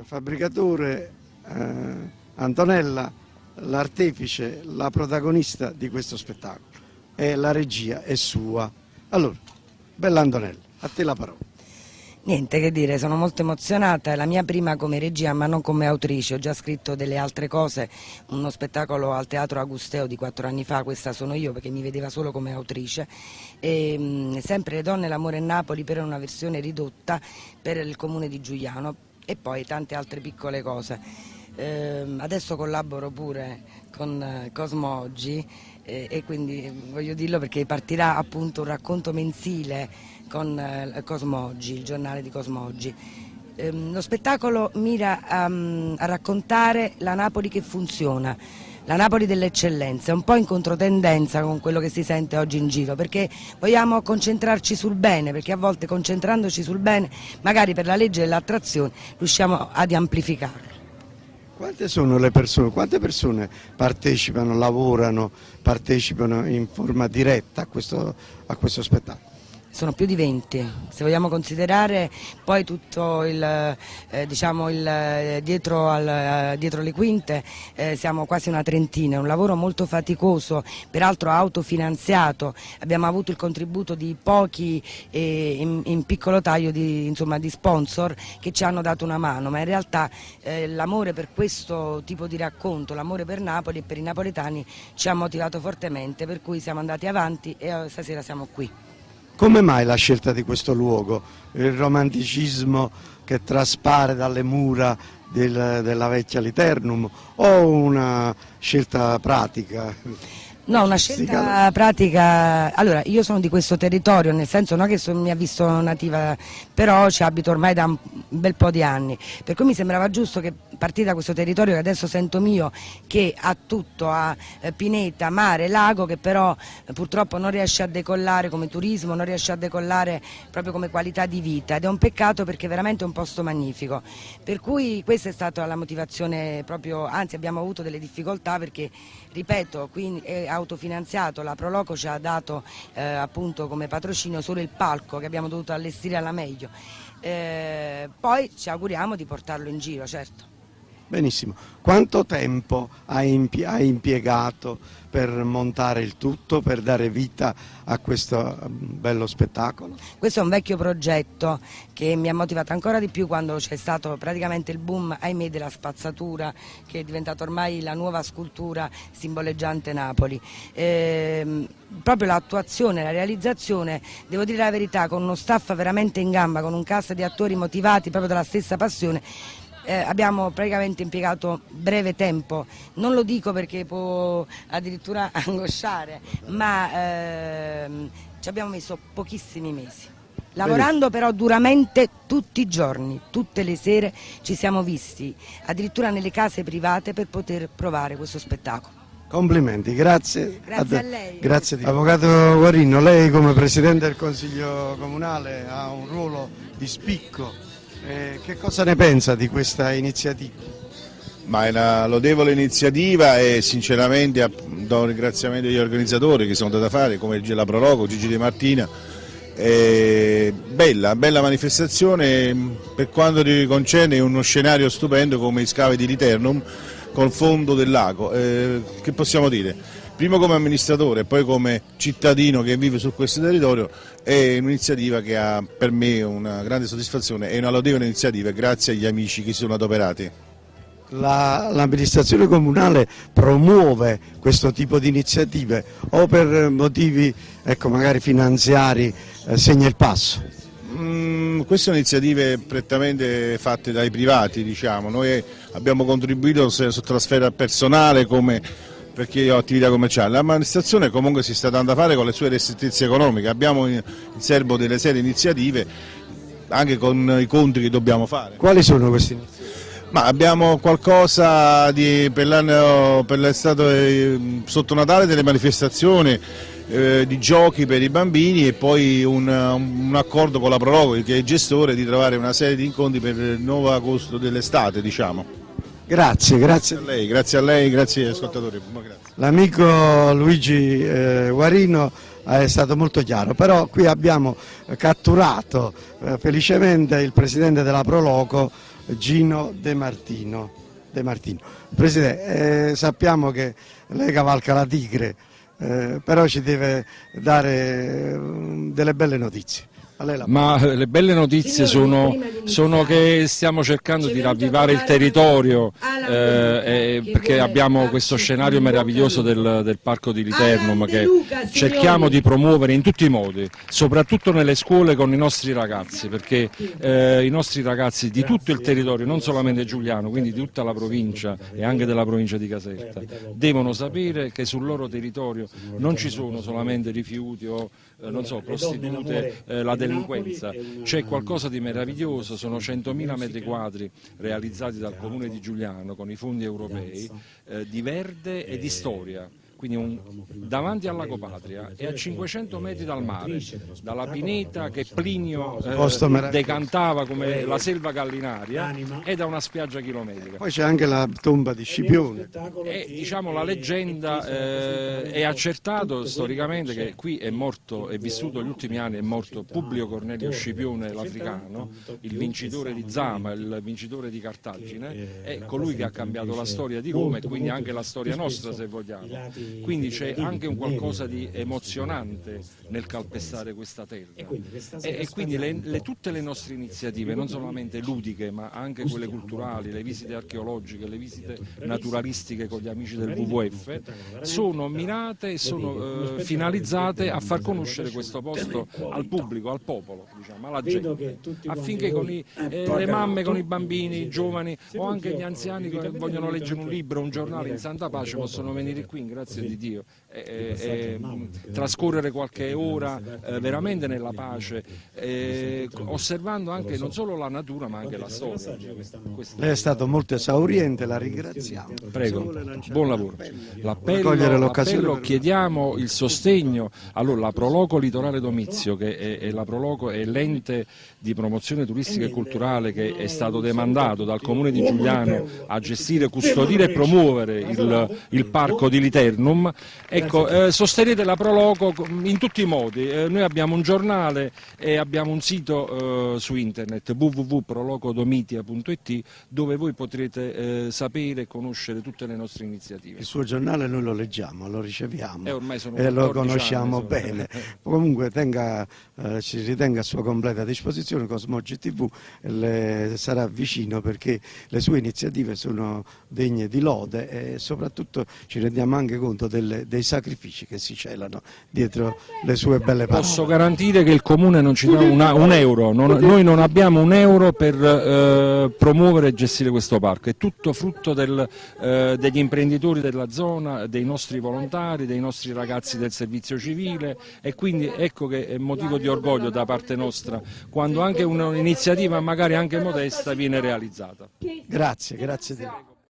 fabbricatore, Antonella, l'artefice, la protagonista di questo spettacolo, e la regia è sua. Allora, bella Antonella, a te la parola. Niente che dire, sono molto emozionata, è la mia prima come regia ma non come autrice, ho già scritto delle altre cose, uno spettacolo al Teatro Agusteo di 4 anni fa, questa sono io perché mi vedeva solo come autrice, e sempre Le donne, l'amore e Napoli per una versione ridotta per il comune di Giugliano e poi tante altre piccole cose. Adesso collaboro pure con Cosmo Oggi e quindi voglio dirlo perché partirà appunto un racconto mensile con Cosmo Oggi, il giornale di Cosmo Oggi. Lo spettacolo mira a raccontare la Napoli che funziona, la Napoli dell'eccellenza, un po' in controtendenza con quello che si sente oggi in giro, perché vogliamo concentrarci sul bene, perché a volte concentrandoci sul bene, magari per la legge dell'attrazione, riusciamo ad amplificarlo. Quante sono le persone, quante persone partecipano, lavorano, partecipano in forma diretta a questo spettacolo? Sono più di 20, se vogliamo considerare poi tutto diciamo dietro le quinte siamo quasi una trentina, è un lavoro molto faticoso, peraltro autofinanziato, abbiamo avuto il contributo di pochi in piccolo taglio di sponsor che ci hanno dato una mano, ma in realtà l'amore per questo tipo di racconto, l'amore per Napoli e per i napoletani ci ha motivato fortemente, per cui siamo andati avanti e stasera siamo qui. Come mai la scelta di questo luogo? Il romanticismo che traspare dalle mura della vecchia Liternum o una scelta pratica? No, una scelta pratica. Allora, io sono di questo territorio, nel senso non che mi ha visto nativa, però ci abito ormai da un bel po' di anni, per cui mi sembrava giusto che partire da questo territorio che adesso sento mio, che ha tutto, ha pineta, mare, lago, che però purtroppo non riesce a decollare come turismo, non riesce a decollare proprio come qualità di vita, ed è un peccato perché è veramente un posto magnifico, per cui questa è stata la motivazione proprio, anzi abbiamo avuto delle difficoltà perché, ripeto, qui è autofinanziato, la Proloco ci ha dato appunto come patrocinio solo il palco che abbiamo dovuto allestire alla meglio, poi ci auguriamo di portarlo in giro, certo. Benissimo, quanto tempo hai impiegato per montare il tutto, per dare vita a questo bello spettacolo? Questo è un vecchio progetto che mi ha motivato ancora di più quando c'è stato praticamente il boom, ahimè, della spazzatura, che è diventata ormai la nuova scultura simboleggiante Napoli. Proprio l'attuazione, la realizzazione, devo dire la verità, con uno staff veramente in gamba, con un cast di attori motivati proprio dalla stessa passione, abbiamo praticamente impiegato breve tempo, non lo dico perché può addirittura angosciare, ma ci abbiamo messo pochissimi mesi, lavorando però duramente tutti i giorni, tutte le sere ci siamo visti, addirittura nelle case private per poter provare questo spettacolo. Complimenti, grazie. Grazie a lei. Grazie. Avvocato Guarino, lei come Presidente del Consiglio Comunale ha un ruolo di spicco. Che cosa ne pensa di questa iniziativa? Ma è una lodevole iniziativa e sinceramente do un ringraziamento agli organizzatori che sono andati a fare, come la Proloco, Gigi Di Martina. Bella manifestazione, per quanto ti concerne è uno scenario stupendo come i scavi di Liternum col fondo del lago. Che possiamo dire? Primo come amministratore e poi come cittadino che vive su questo territorio, è un'iniziativa che ha per me una grande soddisfazione, è una lodevole iniziativa grazie agli amici che si sono adoperati. L'amministrazione comunale promuove questo tipo di iniziative o per motivi magari finanziari segna il passo? Queste sono iniziative prettamente fatte dai privati, diciamo. Noi abbiamo contribuito sotto la sfera personale perché io ho attività commerciale. L'amministrazione comunque si sta dando a fare con le sue restrettezze economiche, abbiamo in serbo delle serie iniziative anche con i conti che dobbiamo fare. Quali sono queste iniziative? Ma abbiamo qualcosa per l'estate sotto Natale, delle manifestazioni di giochi per i bambini e poi un accordo con la Proloco che è il gestore di trovare una serie di incontri per il nuovo agosto dell'estate, diciamo. Grazie. Grazie a lei, grazie agli ascoltatori. L'amico Luigi Guarino è stato molto chiaro, però qui abbiamo catturato felicemente il Presidente della Proloco Gino De Martino. Presidente, sappiamo che lei cavalca la tigre, però ci deve dare delle belle notizie. Ma le belle notizie sono che stiamo cercando di ravvivare il territorio, perché abbiamo questo scenario meraviglioso del Parco di Liternum che cerchiamo di promuovere in tutti i modi, soprattutto nelle scuole con i nostri ragazzi, perché i nostri ragazzi di tutto il territorio, non solamente Giugliano, quindi di tutta la provincia e anche della provincia di Caserta, devono sapere che sul loro territorio non ci sono solamente rifiuti o non so, prostitute, la delinquenza, c'è qualcosa di meraviglioso, sono 100.000 metri quadri realizzati dal Comune di Giugliano con i fondi europei, di verde e di storia. Quindi davanti al Lago Patria e a 500 metri dal mare, dalla pineta che Plinio decantava come la selva gallinaria, e da una spiaggia chilometrica. Poi c'è anche la tomba di Scipione. E diciamo la leggenda è accertato storicamente che qui è vissuto negli ultimi anni, è morto Publio Cornelio Scipione l'Africano, il vincitore di Zama, il vincitore di Cartagine, è colui che ha cambiato la storia di Roma e quindi anche la storia nostra, se vogliamo. Quindi c'è anche un qualcosa di emozionante nel calpestare questa terra e quindi tutte le nostre iniziative, non solamente ludiche ma anche quelle culturali, le visite archeologiche, le visite naturalistiche con gli amici del WWF, sono mirate e sono finalizzate a far conoscere questo posto al pubblico, al popolo, diciamo, alla gente, affinché con le mamme, con i bambini, i giovani o anche gli anziani che vogliono leggere un libro, un giornale in santa pace possono venire qui, grazie di Dio, trascorrere qualche ora veramente nella pace, osservando anche non solo la natura ma anche la storia. Lei è stato molto esauriente, la ringraziamo. Prego, buon lavoro. L'appello, chiediamo il sostegno. Allora, la Proloco Litorale Domizio, che è l'ente di promozione turistica e culturale che è stato demandato dal Comune di Giugliano a gestire, custodire e promuovere il Parco di Liternum. Ecco, sostenete la Proloco in tutti i modi. Noi abbiamo un giornale e abbiamo un sito su internet www.prolocodomitia.it dove voi potrete sapere e conoscere tutte le nostre iniziative. Il suo giornale noi lo leggiamo, lo riceviamo e lo conosciamo bene. Comunque ci ritenga a sua completa disposizione, Cosmogi TV le sarà vicino perché le sue iniziative sono degne di lode e soprattutto ci rendiamo anche conto dei sacrifici che si celano dietro le sue belle parole. Posso garantire che il Comune non ci dà un euro, noi non abbiamo un euro per promuovere e gestire questo parco, è tutto frutto degli imprenditori della zona, dei nostri volontari, dei nostri ragazzi del servizio civile, e quindi ecco che è motivo di orgoglio da parte nostra quando anche un'iniziativa magari anche modesta viene realizzata. Grazie di